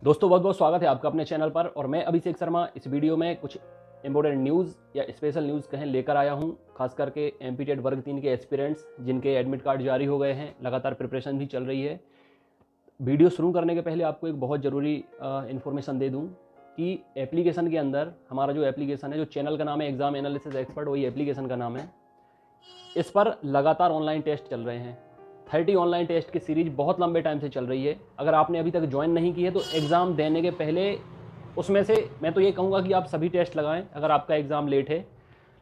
दोस्तों बहुत बहुत स्वागत है आपका अपने चैनल पर। और मैं अभिषेक शर्मा इस वीडियो में कुछ इम्पोर्टेंट न्यूज़ या स्पेशल न्यूज़ कहें लेकर आया हूं, खास करके एमपी टेट वर्ग 3 के एस्पिरेंट्स जिनके एडमिट कार्ड जारी हो गए हैं। लगातार प्रिपरेशन भी चल रही है। वीडियो शुरू करने के पहले आपको एक बहुत ज़रूरी इन्फॉर्मेशन दे दूँ कि एप्लीकेशन के अंदर हमारा जो एप्लीकेशन है, जो चैनल का नाम है एग्ज़ाम एनालिसिस एक्सपर्ट, वही एप्लीकेशन का नाम है। इस पर लगातार ऑनलाइन टेस्ट चल रहे हैं। 30 ऑनलाइन टेस्ट की सीरीज बहुत लंबे टाइम से चल रही है। अगर आपने अभी तक ज्वाइन नहीं की है तो एग्ज़ाम देने के पहले उसमें से मैं तो ये कहूँगा कि आप सभी टेस्ट लगाएं अगर आपका एग्ज़ाम लेट है।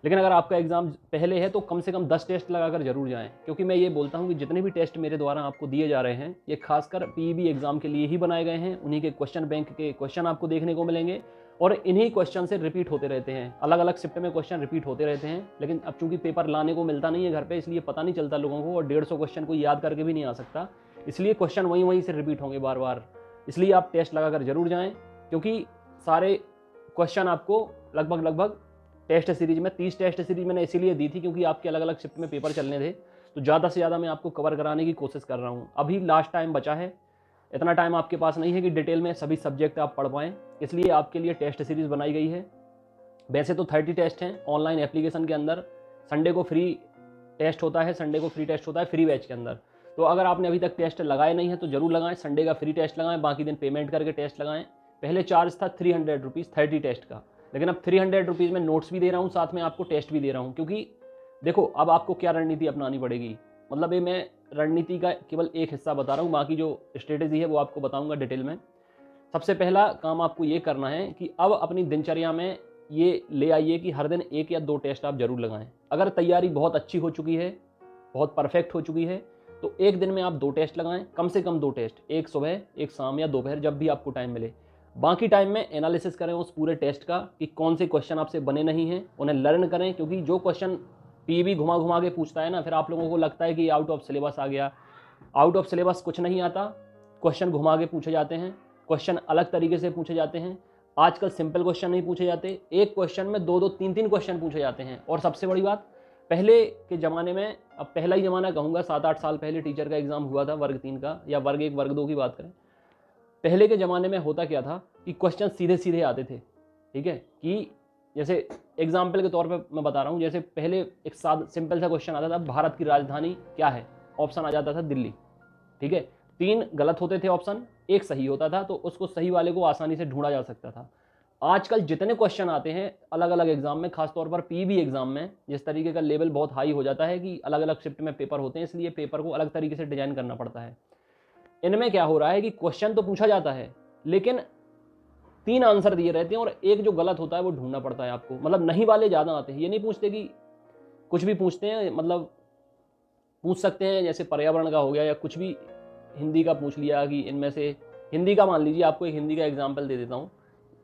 लेकिन अगर आपका एग्ज़ाम पहले है तो कम से कम 10 टेस्ट लगाकर जरूर जाएं, क्योंकि मैं ये बोलता हूँ कि जितने भी टेस्ट मेरे द्वारा आपको दिए जा रहे हैं ये खासकर पीईबी एग्ज़ाम के लिए ही बनाए गए हैं। उन्हीं के क्वेश्चन बैंक के क्वेश्चन आपको देखने को मिलेंगे और इन्हीं क्वेश्चन से रिपीट होते रहते हैं। अलग अलग शिफ्ट में क्वेश्चन रिपीट होते रहते हैं, लेकिन अब चूंकि पेपर लाने को मिलता नहीं है घर पे, इसलिए पता नहीं चलता लोगों को, और 150 क्वेश्चन को याद करके भी नहीं आ सकता, इसलिए क्वेश्चन वहीं वहीं से रिपीट होंगे बार बार। इसलिए आप टेस्ट लगाकर जरूर जाएं, क्योंकि सारे क्वेश्चन आपको लगभग टेस्ट सीरीज में 30 टेस्ट सीरीज मैंने इसीलिए दी थी क्योंकि आपके अलग अलग शिफ्ट में पेपर चलने थे, तो ज़्यादा से ज़्यादा मैं आपको कवर कराने की कोशिश कर रहा हूँ। अभी लास्ट टाइम बचा है, इतना टाइम आपके पास नहीं है कि डिटेल में सभी सब्जेक्ट आप पढ़ पाएँ, इसलिए आपके लिए टेस्ट सीरीज बनाई गई है। वैसे तो 30 टेस्ट हैं ऑनलाइन एप्लीकेशन के अंदर। संडे को फ्री टेस्ट होता है, संडे को फ्री टेस्ट होता है फ्री बैच के अंदर। तो अगर आपने अभी तक टेस्ट लगाए नहीं है तो जरूर लगाएं, संडे का फ्री टेस्ट लगाएं, बाकी दिन पेमेंट करके टेस्ट लगाएं। पहले चार्ज था 300 रुपीज़ 30 टेस्ट का, लेकिन अब 300 रुपीज़ में नोट्स भी दे रहा हूँ, साथ में आपको टेस्ट भी दे रहा हूँ। क्योंकि देखो अब आपको क्या रणनीति अपनानी पड़ेगी, मतलब ये मैं रणनीति का केवल एक हिस्सा बता रहा हूँ, बाकी जो स्ट्रेटेजी है वो आपको बताऊँगा डिटेल में। सबसे पहला काम आपको ये करना है कि अब अपनी दिनचर्या में ये ले आइए कि हर दिन 1 या 2 टेस्ट आप जरूर लगाएं। अगर तैयारी बहुत अच्छी हो चुकी है, बहुत परफेक्ट हो चुकी है, तो एक दिन में आप 2 टेस्ट लगाएं, कम से कम 2 टेस्ट, एक सुबह एक शाम या दोपहर, जब भी आपको टाइम मिले। बाकी टाइम में एनालिसिस करें उस पूरे टेस्ट का कि कौन से क्वेश्चन आपसे बने नहीं हैं, उन्हें लर्न करें। क्योंकि जो क्वेश्चन पीवी घुमा घुमा के पूछता है ना, फिर आप लोगों को लगता है कि आउट ऑफ सिलेबस आ गया। आउट ऑफ सिलेबस कुछ नहीं आता, क्वेश्चन घुमा के पूछे जाते हैं, क्वेश्चन अलग तरीके से पूछे जाते हैं। आजकल सिंपल क्वेश्चन नहीं पूछे जाते, एक क्वेश्चन में 2-2 3-3 क्वेश्चन पूछे जाते हैं। और सबसे बड़ी बात, पहले के ज़माने में, अब पहला ही ज़माना कहूँगा, 7-8 साल पहले टीचर का एग्ज़ाम हुआ था वर्ग 3 का, या वर्ग 1 वर्ग 2 की बात करें। पहले के ज़माने में होता क्या था कि क्वेश्चन सीधे सीधे आते थे। ठीक है, कि जैसे एग्जाम्पल के तौर पर मैं बता रहा हूँ, जैसे पहले एक सिंपल सा क्वेश्चन आता था, भारत की राजधानी क्या है, ऑप्शन आ जाता था दिल्ली। ठीक है, 3 गलत होते थे ऑप्शन, एक सही होता था, तो उसको सही वाले को आसानी से ढूंढा जा सकता था। आजकल जितने क्वेश्चन आते हैं अलग अलग एग्जाम में, खासतौर पर पीबी एग्जाम में, जिस तरीके का लेवल बहुत हाई हो जाता है कि अलग अलग शिफ्ट में पेपर होते हैं, इसलिए पेपर को अलग तरीके से डिजाइन करना पड़ता है। इनमें क्या हो रहा है कि क्वेश्चन तो पूछा जाता है, लेकिन 3 आंसर दिए रहते हैं और एक जो गलत होता है वो ढूंढना पड़ता है आपको। मतलब नहीं वाले ज़्यादा आते हैं, ये नहीं पूछते कि कुछ भी पूछते हैं, मतलब पूछ सकते हैं जैसे पर्यावरण का हो गया या कुछ भी हिंदी का पूछ लिया कि इनमें से, हिंदी का मान लीजिए, आपको एक हिंदी का एग्जाम्पल दे देता हूँ।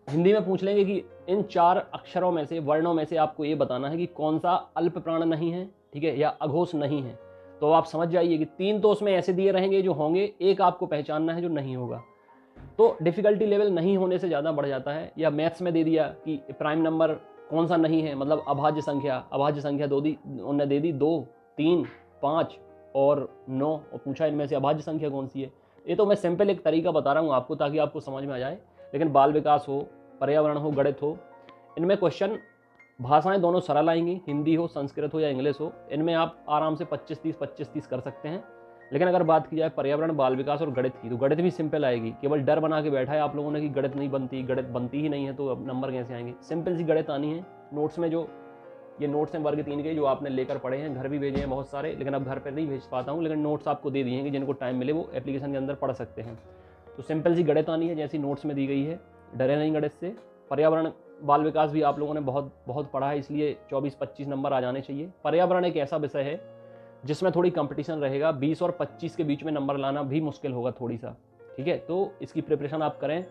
हिंदी में पूछ लेंगे कि इन 4 अक्षरों में से, वर्णों में से आपको ये बताना है कि कौन सा अल्प प्राण नहीं है, ठीक है, या अघोष नहीं है। तो आप समझ जाइए कि 3 तो उसमें ऐसे दिए रहेंगे जो होंगे, एक आपको पहचानना है जो नहीं होगा। तो डिफिकल्टी लेवल नहीं होने से ज़्यादा बढ़ जाता है। या मैथ्स में दे दिया कि प्राइम नंबर कौन सा नहीं है, मतलब अभाज्य संख्या उन्होंने दे दी 2, 3, 5 और 9, और पूछा इनमें से अभाज्य संख्या कौन सी है। ये तो मैं सिंपल एक तरीका बता रहा हूँ आपको, ताकि आपको समझ में आ जाए। लेकिन बाल विकास हो, पर्यावरण हो, गणित हो, इनमें क्वेश्चन भाषाएं दोनों सरल आएंगी, हिंदी हो, संस्कृत हो या इंग्लिश हो, इनमें आप आराम से 25-30 कर सकते हैं। लेकिन अगर बात की जाए पर्यावरण, बाल विकास और गणित की, तो गणित भी सिंपल आएगी। केवल डर बना के बैठा है आप लोगों ने कि गणित नहीं बनती, गणित बनती ही नहीं है, तो अब नंबर कैसे आएंगे। सिंपल सी गणित आनी है। नोट्स में जो ये नोट्स हैं वर्ग 3 के, जो आपने लेकर पढ़े हैं, घर भी भेजे हैं बहुत सारे, लेकिन अब घर पर नहीं भेज पाता हूँ, लेकिन नोट्स आपको दे दिए हैं कि जिनको टाइम मिले वो एप्लीकेशन के अंदर पढ़ सकते हैं। तो सिंपल सी गणित आनी है जैसी नोट्स में दी गई है, डरे नहीं गणित से। पर्यावरण, बाल विकास भी आप लोगों ने बहुत पढ़ा है, इसलिए 24-25 नंबर आ जाने चाहिए। पर्यावरण एक ऐसा विषय है जिसमें थोड़ी कंपटीशन रहेगा, 20 और 25 के बीच में नंबर लाना भी मुश्किल होगा थोड़ी सा। ठीक है, तो इसकी प्रिपरेशन आप करें।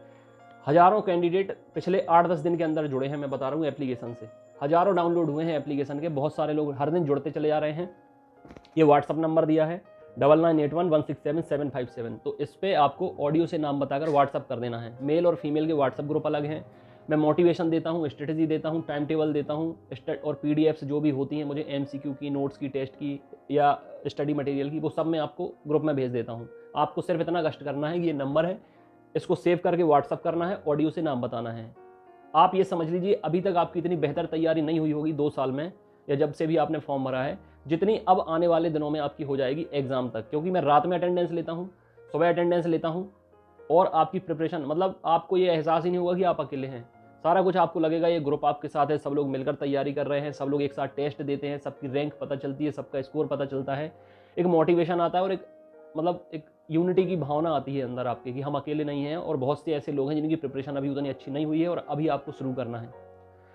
हजारों कैंडिडेट पिछले 8-10 दिन के अंदर जुड़े हैं, मैं बता रहा हूँ एप्लीकेशन से। हजारों डाउनलोड हुए हैं एप्लीकेशन के, बहुत सारे लोग हर दिन जुड़ते चले जा रहे हैं। ये व्हाट्सअप नंबर दिया है 9981167757। तो इस पर आपको ऑडियो से नाम बताकर व्हाट्सअप कर देना है। मेल और फीमेल के व्हाट्सअप ग्रुप अलग हैं। मैं मोटिवेशन देता हूँ, स्ट्रेटेजी देता हूँ, टाइम टेबल देता हूँ, और पीडीएफ्स जो भी होती हैं मुझे एमसीक्यू की, नोट्स की, टेस्ट की या स्टडी मटेरियल की, वो सब मैं आपको ग्रुप में भेज देता हूँ। आपको सिर्फ इतना कष्ट करना है कि ये नंबर है, इसको सेव करके व्हाट्सअप करना है, ऑडियो से नाम बताना है। आप ये समझ लीजिए अभी तक आपकी इतनी बेहतर तैयारी नहीं हुई होगी 2 साल में, या जब से भी आपने फॉर्म भरा है, जितनी अब आने वाले दिनों में आपकी हो जाएगी एग्ज़ाम तक। क्योंकि मैं रात में अटेंडेंस लेता हूँ, सुबह अटेंडेंस लेता हूँ, और आपकी प्रिपरेशन, मतलब आपको ये एहसास ही नहीं होगा कि आप अकेले हैं। सारा कुछ आपको लगेगा ये ग्रुप आपके साथ है, सब लोग मिलकर तैयारी कर रहे हैं, सब लोग एक साथ टेस्ट देते हैं, सबकी रैंक पता चलती है, सबका स्कोर पता चलता है, एक मोटिवेशन आता है, और एक मतलब एक यूनिटी की भावना आती है अंदर आपके कि हम अकेले नहीं हैं, और बहुत से ऐसे लोग हैं जिनकी प्रिपरेशन अभी उतनी अच्छी नहीं हुई है और अभी आपको शुरू करना है।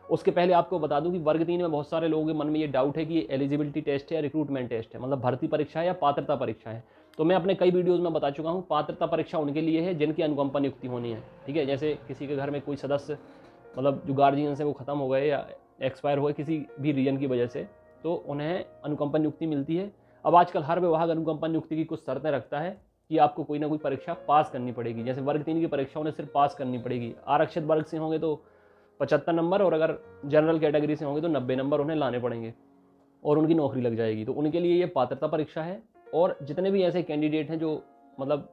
उसके पहले आपको बता दूं कि वर्ग 3 में बहुत सारे लोगों के मन में ये डाउट है कि ये एलिजिबिलिटी टेस्ट है या रिक्रूटमेंट टेस्ट है, मतलब भर्ती परीक्षा है या पात्रता परीक्षा है। तो मैं अपने कई वीडियोज़ में बता चुका हूँ, पात्रता परीक्षा उनके लिए है जिनकी अनुकंपा नियुक्ति होनी है। ठीक है, जैसे किसी के घर में कोई सदस्य, मतलब जो गार्जियन है वो ख़त्म हो गए या एक्सपायर हो गए किसी भी रीजन की वजह से, तो उन्हें अनुकंपा नियुक्ति मिलती है। अब आजकल हर विभाग अनुकंपा नियुक्ति की कुछ शर्तें रखता है कि आपको कोई ना कोई परीक्षा पास करनी पड़ेगी। जैसे वर्ग 3 की परीक्षा उन्हें सिर्फ पास करनी पड़ेगी। आरक्षित वर्ग से होंगे तो 75 नंबर, और अगर जनरल कैटेगरी से होंगे तो 90 नंबर उन्हें लाने पड़ेंगे और उनकी नौकरी लग जाएगी। तो उनके लिए ये पात्रता परीक्षा है। और जितने भी ऐसे कैंडिडेट हैं जो मतलब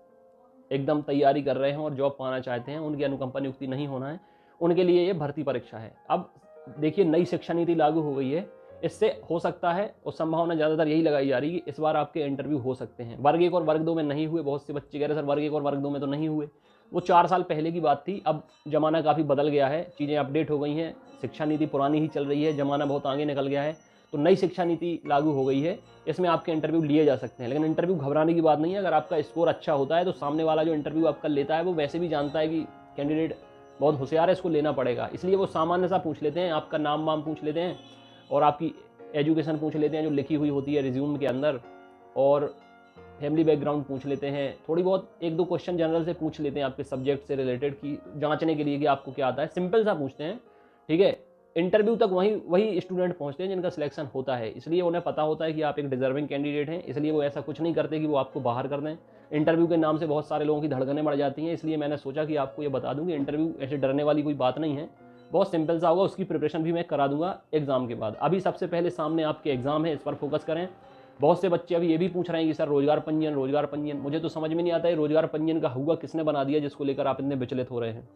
एकदम तैयारी कर रहे हैं और जॉब पाना चाहते हैं, उनकी अनुकंपा नियुक्ति नहीं होना है, उनके लिए ये भर्ती परीक्षा है। अब देखिए, नई शिक्षा नीति लागू हो गई है, इससे हो सकता है, और संभावना ज़्यादातर यही लगाई जा रही है कि इस बार आपके इंटरव्यू हो सकते हैं। वर्ग 1 और वर्ग 2 में नहीं हुए। बहुत से बच्चे कह रहे सर वर्ग 1 और वर्ग 2 में तो नहीं हुए। वो 4 साल पहले की बात थी। अब ज़माना काफ़ी बदल गया है, चीज़ें अपडेट हो गई हैं, शिक्षा नीति पुरानी ही चल रही है, ज़माना बहुत आगे निकल गया है। तो नई शिक्षा नीति लागू हो गई है, इसमें आपके इंटरव्यू लिए जा सकते हैं। लेकिन इंटरव्यू घबराने की बात नहीं है। अगर आपका स्कोर अच्छा होता है तो सामने वाला जो इंटरव्यू आपका लेता है वो वैसे भी जानता है कि कैंडिडेट बहुत होशियार है, इसको लेना पड़ेगा, इसलिए वो सामान्य सा पूछ लेते हैं, आपका नाम वाम पूछ लेते हैं और आपकी एजुकेशन पूछ लेते हैं जो लिखी हुई होती है रिज्यूम के अंदर, और फैमिली बैकग्राउंड पूछ लेते हैं, थोड़ी बहुत 1-2 क्वेश्चन जनरल से पूछ लेते हैं आपके सब्जेक्ट से रिलेटेड, की जांचने के लिए कि आपको क्या आता है, सिंपल सा पूछते हैं। ठीक है, इंटरव्यू तक वही स्टूडेंट पहुंचते हैं जिनका सिलेक्शन होता है, इसलिए उन्हें पता होता है कि आप एक डिजर्विंग कैंडिडेट हैं, इसलिए वो ऐसा कुछ नहीं करते कि वो आपको बाहर कर दें। इंटरव्यू के नाम से बहुत सारे लोगों की धड़कनें बढ़ जाती हैं, इसलिए मैंने सोचा कि आपको ये बता दूं कि इंटरव्यू ऐसे डरने वाली कोई बात नहीं है, बहुत सिंपल सा होगा। उसकी प्रिपरेशन भी मैं करा दूंगा एग्जाम के बाद। अभी सबसे पहले सामने आपके एग्जाम है, इस पर फोकस करें। बहुत से बच्चे अभी ये भी पूछ रहे हैं कि सर रोजगार पंजीयन, मुझे तो समझ में नहीं आता है रोजगार पंजीयन का हुआ किसने बना दिया जिसको लेकर आप इतने विचलित हो रहे हैं।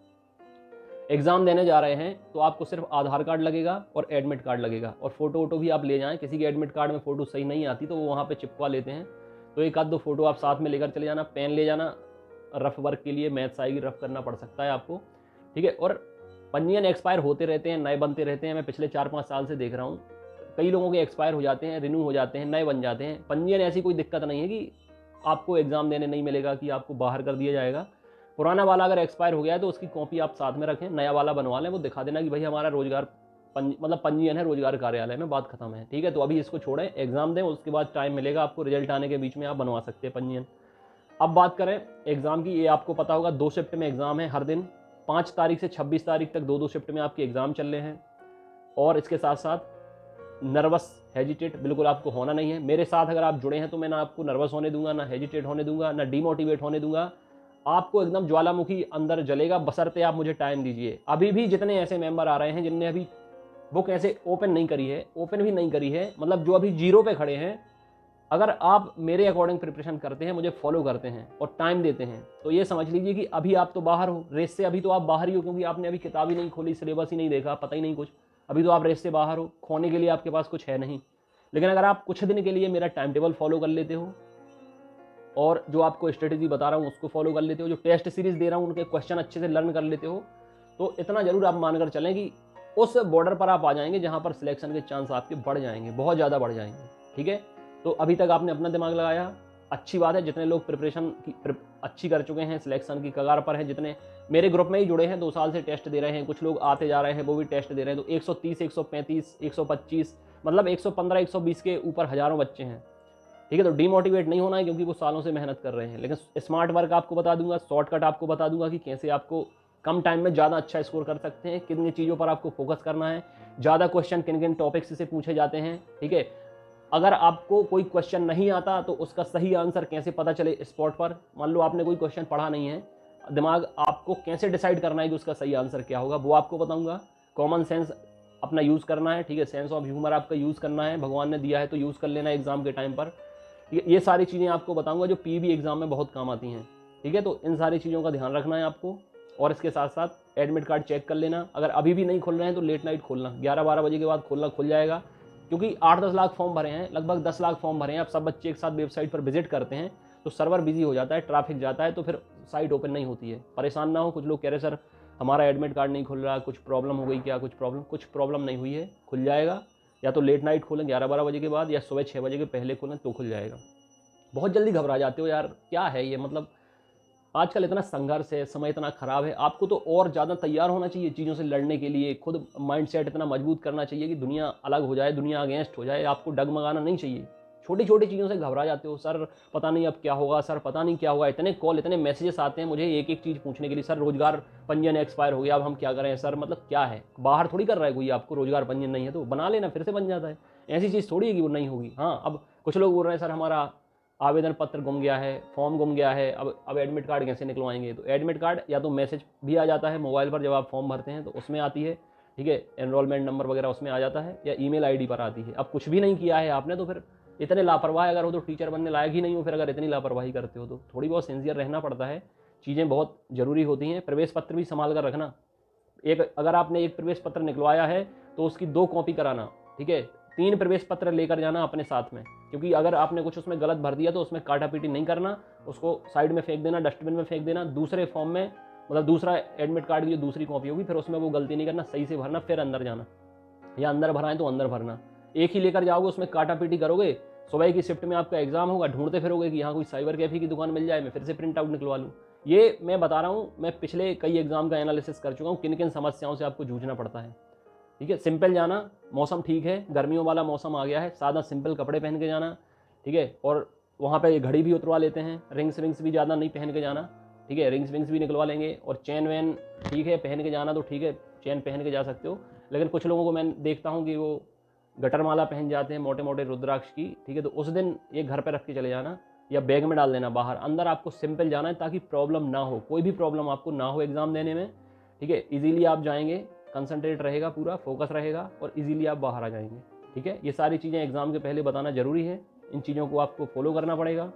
एग्जाम देने जा रहे हैं तो आपको सिर्फ आधार कार्ड लगेगा और एडमिट कार्ड लगेगा, और फोटो वोटो भी आप ले जाएं। किसी के एडमिट कार्ड में फोटो सही नहीं आती तो वो वहाँ पे चिपका लेते हैं, तो 1-2 फोटो आप साथ में लेकर चले जाना। पेन ले जाना, रफ वर्क के लिए, मैथ्स आएगी, रफ करना पड़ सकता है आपको। ठीक है, और पंजीयन एक्सपायर होते रहते हैं, नए बनते रहते हैं। मैं पिछले 4-5 साल से देख रहा हूँ, कई लोगों के एक्सपायर हो जाते हैं, रिन्यू हो जाते हैं, नए बन जाते हैं। पंजीयन ऐसी कोई दिक्कत नहीं है कि आपको एग्जाम देने नहीं मिलेगा, कि आपको बाहर कर दिया जाएगा। पुराना वाला अगर एक्सपायर हो गया है तो उसकी कॉपी आप साथ में रखें, नया वाला बनवा लें, वो दिखा देना कि भाई हमारा रोजगार मतलब पंजीयन है रोजगार कार्यालय में, बात खत्म है। ठीक है, तो अभी इसको छोड़ें, एग्जाम दें, उसके बाद टाइम मिलेगा आपको, रिजल्ट आने के बीच में आप बनवा सकते हैं पंजीयन। अब बात करें एग्जाम की, ये आपको पता होगा 2 शिफ्ट में एग्जाम है हर दिन। 5 तारीख से 26 तारीख तक 2-2 शिफ्ट में आपके एग्जाम चल रहे हैं। और इसके साथ साथ नर्वस हेजिटेट बिल्कुल आपको होना नहीं है। मेरे साथ अगर आप जुड़े हैं तो मैं ना आपको नर्वस होने दूंगा, ना हेजिटेट होने दूंगा, ना डीमोटिवेट होने दूंगा। आपको एकदम ज्वालामुखी अंदर जलेगा, बशर्ते आप मुझे टाइम दीजिए। अभी भी जितने ऐसे मेंबर आ रहे हैं जिनने अभी बुक ऐसे ओपन भी नहीं करी है, मतलब जो अभी जीरो पे खड़े हैं, अगर आप मेरे अकॉर्डिंग प्रिपरेशन करते हैं, मुझे फॉलो करते हैं और टाइम देते हैं, तो ये समझ लीजिए कि अभी आप तो बाहर हो रेस से। अभी तो आप बाहर ही हो, क्योंकि आपने अभी किताब ही नहीं खोली, सिलेबस ही नहीं देखा, पता ही नहीं कुछ। अभी तो आप रेस से बाहर हो, खोने के लिए आपके पास कुछ है नहीं। लेकिन अगर आप कुछ दिन के लिए मेरा टाइम टेबल फॉलो कर लेते हो और जो आपको स्ट्रेटेजी बता रहा हूँ उसको फॉलो कर लेते हो, जो टेस्ट सीरीज दे रहा हूँ उनके क्वेश्चन अच्छे से लर्न कर लेते हो, तो इतना जरूर आप मानकर चलें कि उस बॉर्डर पर आप आ जाएंगे जहां पर सिलेक्शन के चांस आपके बढ़ जाएंगे, बहुत ज़्यादा बढ़ जाएंगे। ठीक है, तो अभी तक आपने अपना दिमाग लगाया, अच्छी बात है। जितने लोग प्रिपरेशन की अच्छी कर चुके हैं, सिलेक्शन की कगार पर हैं, जितने मेरे ग्रुप में ही जुड़े हैं, 2 साल से टेस्ट दे रहे हैं, कुछ लोग आते जा रहे हैं वो भी टेस्ट दे रहे हैं, तो 130, 135, 125, मतलब 115, 120 के ऊपर हज़ारों बच्चे हैं। ठीक है, तो डीमोटिवेट नहीं होना है, क्योंकि वो सालों से मेहनत कर रहे हैं। लेकिन स्मार्ट वर्क आपको बता दूंगा, शॉर्टकट आपको बता दूंगा कि कैसे आपको कम टाइम में ज़्यादा अच्छा स्कोर कर सकते हैं, किन चीज़ों पर आपको फोकस करना है, ज़्यादा क्वेश्चन किन किन टॉपिक्स से पूछे जाते हैं। ठीक है, अगर आपको कोई क्वेश्चन नहीं आता तो उसका सही आंसर कैसे पता चले स्पॉट पर। मान लो आपने कोई क्वेश्चन पढ़ा नहीं है, दिमाग आपको कैसे डिसाइड करना है कि उसका सही आंसर क्या होगा, वो आपको बताऊंगा। कॉमन सेंस अपना यूज़ करना है। ठीक है, सेंस ऑफ ह्यूमर आपका यूज़ करना है, भगवान ने दिया है तो यूज़ कर लेना एग्जाम के टाइम पर। ये सारी चीज़ें आपको बताऊंगा जो पीबी एग्जाम में बहुत काम आती हैं। ठीक है। तो इन सारी चीज़ों का ध्यान रखना है आपको, और इसके साथ साथ एडमिट कार्ड चेक कर लेना। अगर अभी भी नहीं खुल रहे हैं तो लेट नाइट खोलना, 11-12 बजे के बाद खोलना, खुल जाएगा। क्योंकि 8-10 लाख फॉर्म भरे हैं, लगभग 10 लाख फॉर्म भरे हैं। अब सब बच्चे एक साथ वेबसाइट पर विजिट करते हैं तो सर्वर बिजी हो जाता है, ट्रैफिक जाता है, तो फिर साइट ओपन नहीं होती है। परेशान ना हो। कुछ लोग कह रहे सर हमारा एडमिट कार्ड नहीं खुल रहा, कुछ प्रॉब्लम हो गई क्या? कुछ प्रॉब्लम नहीं हुई है, खुल जाएगा। या तो लेट नाइट खोलें 11-12 बजे के बाद, या सुबह 6 बजे के पहले खोलें तो खुल जाएगा। बहुत जल्दी घबरा जाते हो यार, क्या है ये? मतलब आजकल इतना संघर्ष है, समय इतना खराब है, आपको तो और ज़्यादा तैयार होना चाहिए चीज़ों से लड़ने के लिए। खुद माइंडसेट इतना मजबूत करना चाहिए कि दुनिया अलग हो जाए, दुनिया अगेंस्ट हो जाए, आपको डगमगाना नहीं चाहिए। छोटी छोटी चीज़ों से घबरा जाते हो, सर पता नहीं अब क्या होगा, सर पता नहीं क्या होगा। इतने कॉल, इतने मैसेजेस आते हैं मुझे एक एक चीज़ पूछने के लिए, सर रोजगार पंजीयन एक्सपायर हो गया, अब हम क्या करें सर? मतलब क्या है, बाहर थोड़ी कर रहा है कोई आपको, रोजगार पंजीयन नहीं है तो बना लेना, फिर से बन जाता है। ऐसी चीज़ थोड़ी है कि वो नहीं होगी। हाँ, अब कुछ लोग बोल रहे हैं सर हमारा आवेदन पत्र गुम गया है, फॉर्म गुम गया है, अब एडमिट कार्ड कैसे निकलवाएंगे? तो एडमिट कार्ड या तो मैसेज भी आ जाता है मोबाइल पर, जब आप फॉर्म भरते हैं तो उसमें आती है, ठीक है, एनरोलमेंट नंबर वगैरह उसमें आ जाता है, या ईमेल आईडी पर आती है। अब कुछ भी नहीं किया है आपने तो फिर इतने लापरवाह अगर हो तो टीचर बनने लायक ही नहीं हो। फिर अगर इतनी लापरवाही करते हो तो थोड़ी बहुत सिंसियर रहना पड़ता है, चीज़ें बहुत ज़रूरी होती हैं। प्रवेश पत्र भी संभाल कर रखना। अगर आपने एक प्रवेश पत्र निकलवाया है तो उसकी 2 कॉपी कराना, ठीक है। 3 प्रवेश पत्र लेकर जाना अपने साथ में, क्योंकि अगर आपने कुछ उसमें गलत भर दिया तो उसमें काटा पीटी नहीं करना, उसको साइड में फेंक देना, डस्टबिन में फेंक देना। दूसरे फॉर्म में, मतलब दूसरा एडमिट कार्ड की जो दूसरी कॉपी होगी, फिर उसमें वो गलती नहीं करना, सही से भरना, फिर अंदर जाना। या अंदर भरा है तो अंदर भरना। एक ही लेकर जाओगे, उसमें काटा पीटी करोगे, सुबह की शिफ्ट में आपका एग्जाम होगा, ढूंढते फिरोगे कि यहाँ कोई साइबर कैफे की दुकान मिल जाए, मैं फिर से प्रिंट आउट निकलवा लूँ। ये मैं बता रहा हूँ, मैं पिछले कई एग्जाम का एनालिसिस कर चुका हूँ, किन किन समस्याओं से आपको जूझना पड़ता है। ठीक है, सिंपल जाना, मौसम ठीक है, गर्मियों वाला मौसम आ गया है, सादा सिंपल कपड़े पहन के जाना, ठीक है। और वहाँ पे घड़ी भी उतरवा लेते हैं, रिंग्स भी ज़्यादा नहीं पहन के जाना, ठीक है, रिंग्स भी निकलवा लेंगे। और चैन वैन ठीक है पहन के जाना तो ठीक है, चैन पहन के जा सकते हो। लेकिन कुछ लोगों को मैं देखता हूँ कि वो गटर माला पहन जाते हैं, मोटे मोटे रुद्राक्ष की, ठीक है। तो उस दिन ये घर पर रख के चले जाना, या बैग में डाल देना बाहर। अंदर आपको सिंपल जाना है ताकि प्रॉब्लम ना हो, कोई भी प्रॉब्लम आपको ना हो एग्ज़ाम देने में, ठीक है। इजीली आप जाएंगे, कंसंट्रेट रहेगा, पूरा फोकस रहेगा, और इजीली आप बाहर आ जाएंगे, ठीक है। ये सारी चीज़ें एग्ज़ाम के पहले बताना ज़रूरी है, इन चीज़ों को आपको फॉलो करना पड़ेगा।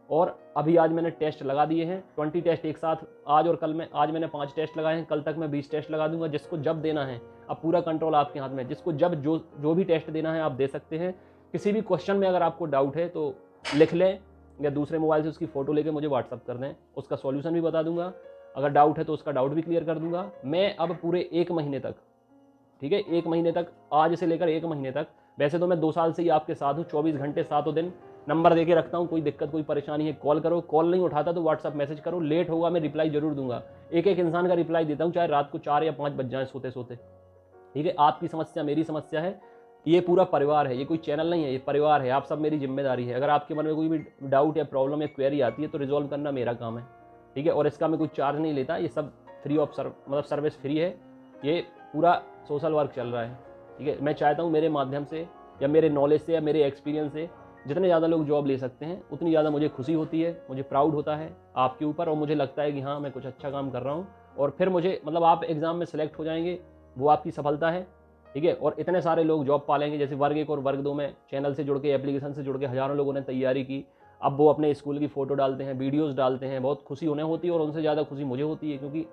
और अभी आज मैंने टेस्ट लगा दिए हैं, 20 टेस्ट एक साथ, आज और कल में। आज मैंने 5 टेस्ट लगाए हैं, कल तक मैं 20 टेस्ट लगा दूंगा, जिसको जब देना है। अब पूरा कंट्रोल आपके हाथ में है, जिसको जब जो भी टेस्ट देना है आप दे सकते हैं। किसी भी क्वेश्चन में अगर आपको डाउट है तो लिख लें, या दूसरे मोबाइल से उसकी फ़ोटो लेके मुझे व्हाट्सअप कर दें, उसका सॉल्यूशन भी बता दूंगा। अगर डाउट है तो उसका डाउट भी क्लियर कर दूंगा। मैं अब पूरे 1 महीने तक, ठीक है, 1 महीने तक, आज से लेकर 1 महीने तक, वैसे तो मैं 2 साल से ही आपके साथ हूँ, 24 घंटे 7 दिन नंबर दे के रखता हूँ। कोई दिक्कत, कोई परेशानी है कॉल करो, कॉल नहीं उठाता तो व्हाट्सअप मैसेज करो, लेट होगा मैं रिप्लाई जरूर दूंगा। एक एक इंसान का रिप्लाई देता हूँ, चाहे रात को 4 या 5 बज जाए सोते सोते, ठीक है। आपकी समस्या मेरी समस्या है, ये पूरा परिवार है, ये कोई चैनल नहीं है, ये परिवार है। आप सब मेरी जिम्मेदारी है। अगर आपके मन में कोई भी डाउट या प्रॉब्लम या क्वेरी आती है तो रिजॉल्व करना मेरा काम है, ठीक है। और इसका मैं कोई चार्ज नहीं लेता, ये सब फ्री ऑफ मतलब सर्विस फ्री है। ये पूरा सोशल वर्क चल रहा है, ठीक है। मैं चाहता हूँ मेरे माध्यम से, या मेरे नॉलेज से, या मेरे एक्सपीरियंस से जितने ज़्यादा लोग जॉब ले सकते हैं, उतनी ज़्यादा मुझे खुशी होती है, मुझे प्राउड होता है आपके ऊपर, और मुझे लगता है कि हाँ मैं कुछ अच्छा काम कर रहा हूँ। और फिर मुझे, मतलब आप एग्ज़ाम में सेलेक्ट हो जाएंगे, वो आपकी सफलता है, ठीक है। और इतने सारे लोग जॉब पालेंगे, जैसे वर्ग 1 और वर्ग 2 में चैनल से जुड़ के, एप्लीकेशन से जुड़ के हज़ारों लोगों ने तैयारी की। अब वो अपने स्कूल की फ़ोटो डालते हैं, वीडियोज़ डालते हैं, बहुत खुशी उन्हें होती है, और उनसे ज़्यादा खुशी मुझे होती है, क्योंकि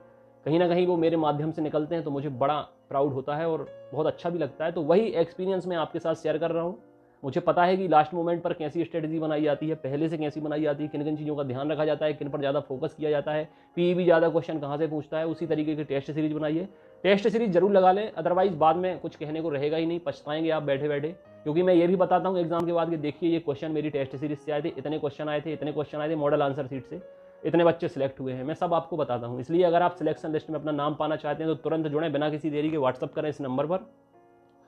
कहीं ना कहीं वो मेरे माध्यम से निकलते हैं, तो मुझे बड़ा प्राउड होता है और बहुत अच्छा भी लगता है। तो वही एक्सपीरियंस मैं आपके साथ शेयर कर रहा हूँ। मुझे पता है कि लास्ट मोमेंट पर कैसी स्ट्रेटजी बनाई जाती है, पहले से कैसी बनाई जाती है, किन किन चीज़ों का ध्यान रखा जाता है, किन पर ज़्यादा फोकस किया जाता है, पीईबी ज़्यादा क्वेश्चन कहाँ से पूछता है, उसी तरीके की टेस्ट सीरीज बनाइए। टेस्ट सीरीज जरूर लगा लें, अदरवाइज बाद में कुछ कहने को रहेगा ही नहीं, पछताएंगे आप बैठे बैठे। क्योंकि मैं ये भी बताता हूँ एग्जाम के बाद कि देखिए ये क्वेश्चन मेरी टेस्ट सीरीज से आए थे, इतने क्वेश्चन आए थे, इतने क्वेश्चन आए थे मॉडल आंसर सीट से, इतने बच्चे सिलेक्ट हुए हैं, मैं सब आपको बताता हूँ। इसलिए अगर आप सिलेक्शन लिस्ट में अपना नाम पाना चाहते हैं तो तुरंत जुड़ें, बिना किसी देरी के व्हाट्सअप करें इस नंबर पर,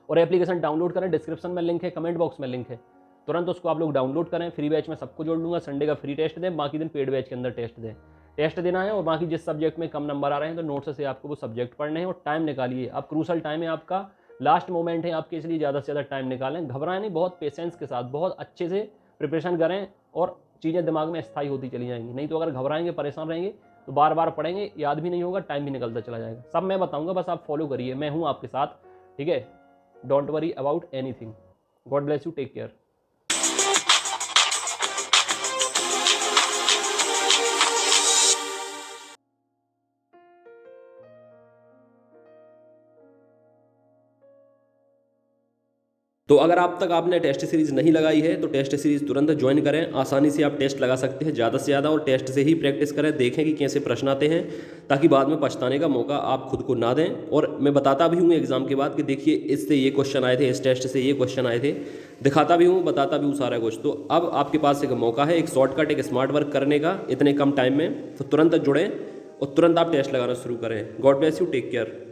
और एप्लीकेशन डाउनलोड करें। डिस्क्रिप्शन में लिंक है, कमेंट बॉक्स में लिंक है, तुरंत उसको आप लोग डाउनलोड करें। फ्री बैच में सबको जोड़ लूँगा, संडे का फ्री टेस्ट दें, बाकी दिन पेड बैच के अंदर टेस्ट दें। टेस्ट देना है, और बाकी जिस सब्जेक्ट में कम नंबर आ रहे हैं तो नोट्स से आपको वो सब्जेक्ट पढ़ने हैं, और टाइम निकालिए। अब क्रूशल टाइम है आपका, लास्ट मोमेंट है आपके, इसलिए ज़्यादा से ज़्यादा टाइम निकालें। घबराएं नहीं, बहुत पेशेंस के साथ बहुत अच्छे से प्रिपरेशन करें, और चीज़ें दिमाग में स्थायी होती चली जाएंगी। नहीं तो अगर घबराएंगे, परेशान रहेंगे तो बार बार पढ़ेंगे, याद भी नहीं होगा, टाइम भी निकलता चला जाएगा। सब मैं बताऊंगा, बस आप फॉलो करिए, मैं हूँ आपके साथ, ठीक है। Don't worry about anything. God bless you, take care. तो अगर आप तक आपने टेस्ट सीरीज़ नहीं लगाई है तो टेस्ट सीरीज़ तुरंत ज्वाइन करें। आसानी से आप टेस्ट लगा सकते हैं ज़्यादा से ज़्यादा, और टेस्ट से ही प्रैक्टिस करें, देखें कि कैसे प्रश्न आते हैं, ताकि बाद में पछताने का मौका आप खुद को ना दें। और मैं बताता भी हूँ एग्जाम के बाद कि देखिए इससे ये क्वेश्चन आए थे, इस टेस्ट से ये क्वेश्चन आए थे, दिखाता भी हूँ, बताता भी हूँ सारा कुछ। तो अब आपके पास एक मौका है, एक शॉर्टकट, एक स्मार्ट वर्क करने का इतने कम टाइम में। तो तुरंत जुड़ें और तुरंत आप टेस्ट लगाना शुरू करें। God bless you, take care.